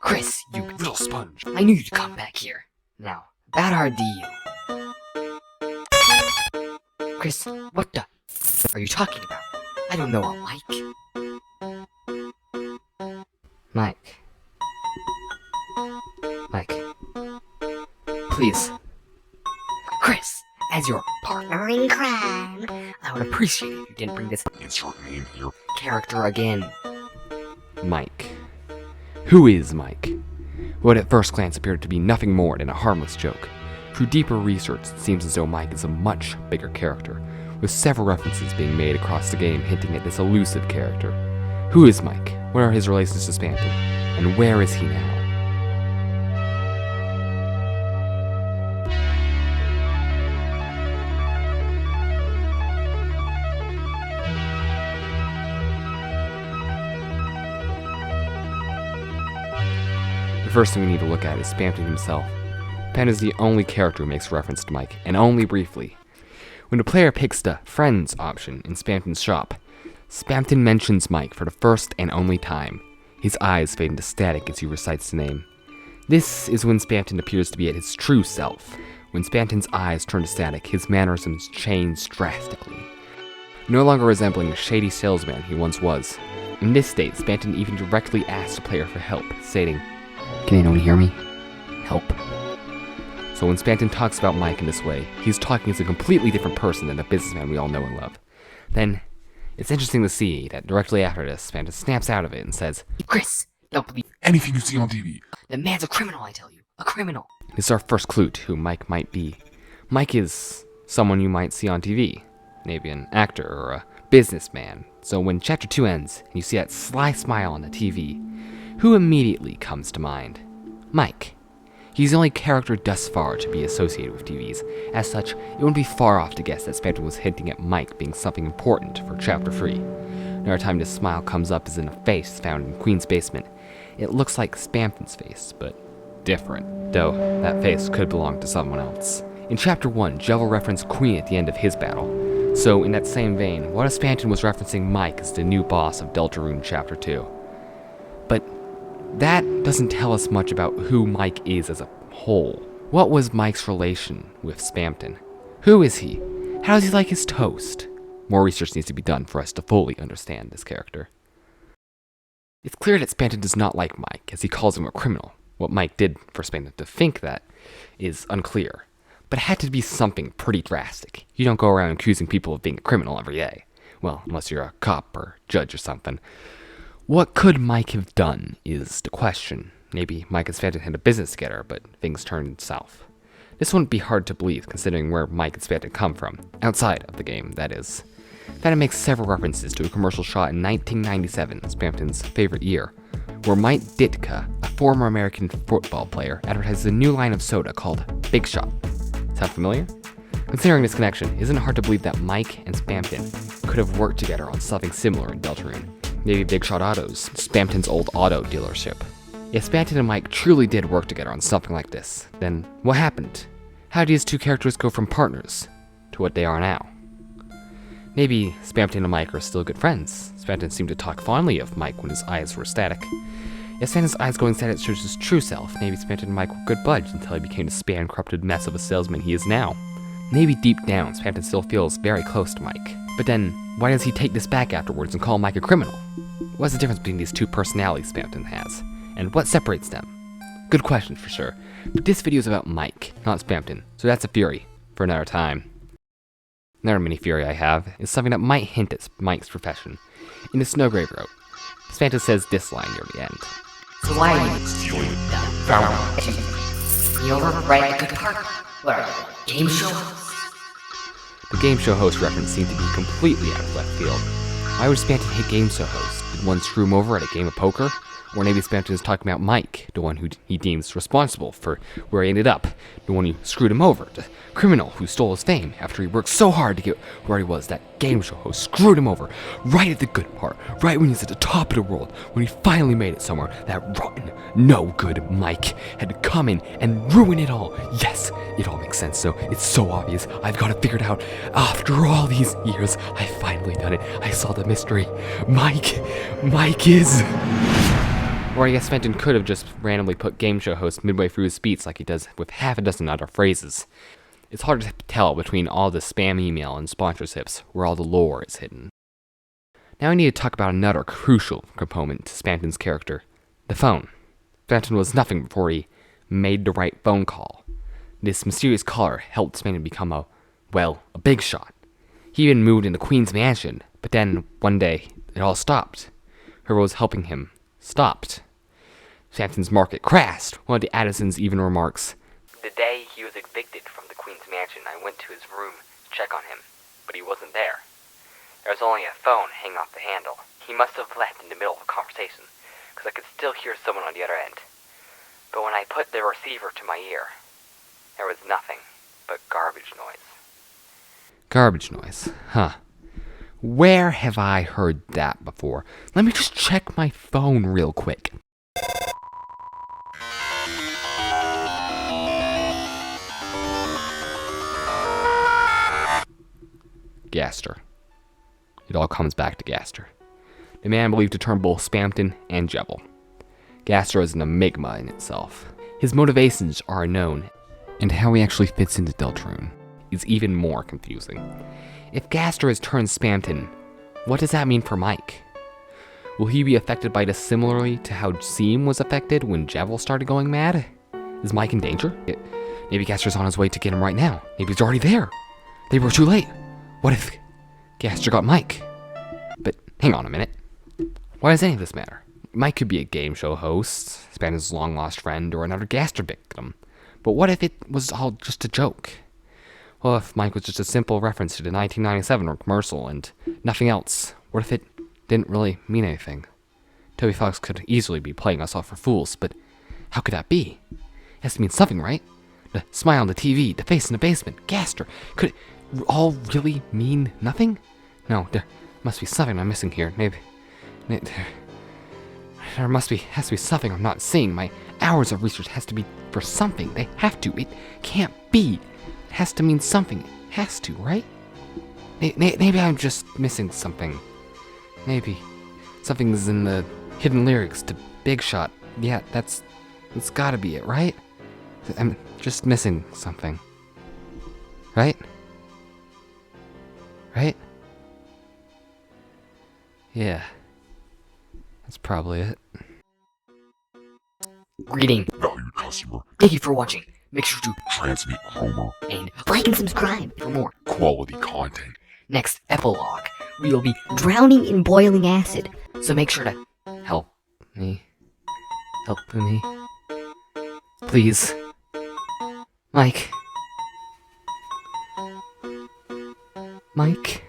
Chris, you little sponge. I knew you'd come back here. Now, that our deal. Chris, what the are you talking about? I don't know a Mike. Mike. Please. Chris, as your partner in crime, I would appreciate it if you didn't bring this Insert name here. character again. Mike. Who is Mike? What at first glance appeared to be nothing more than a harmless joke. Through deeper research, it seems as though Mike is a much bigger character, with several references being made across the game hinting at this elusive character. Who is Mike? What are his relations to Spamton? And where is he now? The first thing we need to look at is Spamton himself. Spamton is the only character who makes reference to Mike, and only briefly. When the player picks the Friends option in Spamton's shop, Spamton mentions Mike for the first and only time. His eyes fade into static as he recites the name. This is when Spamton appears to be at his true self. When Spamton's eyes turn to static, his mannerisms change drastically. No longer resembling the shady salesman he once was. In this state, Spamton even directly asks the player for help, stating, "Can anyone hear me? Help." So when Spamton talks about Mike in this way, he's talking as a completely different person than the businessman we all know and love. Then, it's interesting to see that directly after this, Spamton snaps out of it and says, Chris, don't believe Anything you see on TV. the man's a criminal, I tell you. A criminal. This is our first clue to who Mike might be. Mike is someone you might see on TV, maybe an actor or a businessman. So when Chapter 2 ends, and you see that sly smile on the TV, who immediately comes to mind? Mike. He's the only character thus far to be associated with TVs. As such, it wouldn't be far off to guess that Spamton was hinting at Mike being something important for Chapter 3. Another time this smile comes up is in a face found in Queen's basement. It looks like Spamton's face, but different, though that face could belong to someone else. In Chapter 1, Jell referenced Queen at the end of his battle. So in that same vein, what if Spamton was referencing Mike as the new boss of Deltarune Chapter 2? But that doesn't tell us much about who Mike is as a whole. What was Mike's relation with Spamton? Who is he? How does he like his toast? More research needs to be done for us to fully understand this character. It's clear that Spamton does not like Mike, as he calls him a criminal. What Mike did for Spamton to think that is unclear. But it had to be something pretty drastic. You don't go around accusing people of being a criminal every day. Well, unless you're a cop or judge or something. What could Mike have done is the question. Maybe Mike and Spamton had a business together, but things turned south. This wouldn't be hard to believe, considering where Mike and Spamton come from. Outside of the game, that is. That it makes several references to a commercial shot in 1997, Spamton's favorite year, where Mike Ditka, a former American football player, advertises a new line of soda called Big Shot. Sound familiar? Considering this connection, isn't it hard to believe that Mike and Spamton could have worked together on something similar in Deltarune? Maybe Big Shot Autos, Spamton's old auto dealership. If Spamton and Mike truly did work together on something like this, then what happened? How did these two characters go from partners to what they are now? Maybe Spamton and Mike are still good friends. Spamton seemed to talk fondly of Mike when his eyes were static. If Spamton's eyes going static shows his true self, maybe Spamton and Mike were good buds until he became the spam-corrupted mess of a salesman he is now. Maybe deep down, Spamton still feels very close to Mike. But then, why does he take this back afterwards and call Mike a criminal? What's the difference between these two personalities Spamton has? And what separates them? Good question for sure. But this video is about Mike, not Spamton, so that's a theory for another time. Another mini theory I have is something that might hint at Mike's profession. In the Snowgrave Road, Spamton says this line near the end. So why are you stealing You overwrite a good part? What are you, game show host? The game show host reference seemed to be completely out of left field. Why would Spamton hate game show host? Did one screw him over at a game of poker? Or maybe Spamton is talking about Mike, the one who he deems responsible for where he ended up, the one who screwed him over, the criminal who stole his fame after he worked so hard to get where he was. That game show host screwed him over right at the good part, right when he's at the top of the world, when he finally made it somewhere. That rotten, no good Mike had to come in and ruin it all. Yes, it all makes sense, so it's so obvious. I've got it figured out. After all these years, I finally done it. I saw the mystery. Mike is... Or I guess Spamton could have just randomly put game show host midway through his speech like he does with half a dozen other phrases. It's hard to tell between all the spam email and sponsorships where all the lore is hidden. Now we need to talk about another crucial component to Spamton's character, the phone. Spamton was nothing before he made the right phone call. This mysterious caller helped Spamton become a big shot. He even moved in the Queen's mansion, but then one day it all stopped. Whoever was helping him stopped. Spamton's market crashed. One of the Addisons even remarks, "The day he was evicted from the Queen's mansion, I went to his room to check on him, but he wasn't there. There was only a phone hanging off the handle. He must have left in the middle of a conversation, because I could still hear someone on the other end. But when I put the receiver to my ear, there was nothing but garbage noise." Garbage noise, huh? Where have I heard that before? Let me just check my phone real quick. Gaster. It all comes back to Gaster, the man believed to turn both Spamton and Jevil. Gaster is an enigma in itself. His motivations are unknown, and how he actually fits into Deltarune is even more confusing. If Gaster has turned Spamton, what does that mean for Mike? Will he be affected by this similarly to how Seam was affected when Jevil started going mad? Is Mike in danger? Maybe Gaster's on his way to get him right now. Maybe he's already there. They were too late. What if Gaster got Mike? But hang on a minute. Why does any of this matter? Mike could be a game show host, Spamton's long-lost friend, or another Gaster victim. But what if it was all just a joke? Well, if Mike was just a simple reference to the 1997 commercial and nothing else, what if it didn't really mean anything? Toby Fox could easily be playing us off for fools, but how could that be? It has to mean something, right? The smile on the TV, the face in the basement, Gaster. Could it all really mean nothing? No, there must be something I'm missing here. Maybe there has to be something I'm not seeing. My hours of research has to be for something. They have to. It can't be. It has to mean something. It has to, right? Maybe I'm just missing something. Maybe something's in the hidden lyrics to Big Shot. Yeah, that's gotta be it, right? I'm just missing something. Right? Right? Yeah. That's probably it. Greeting. Valued customer. Thank you for watching. Make sure to Transmit Homer. and like and subscribe for more. Quality content. Next epilogue, we will be drowning in boiling acid. So make sure to help me. Help me. Please. Mike. Mike?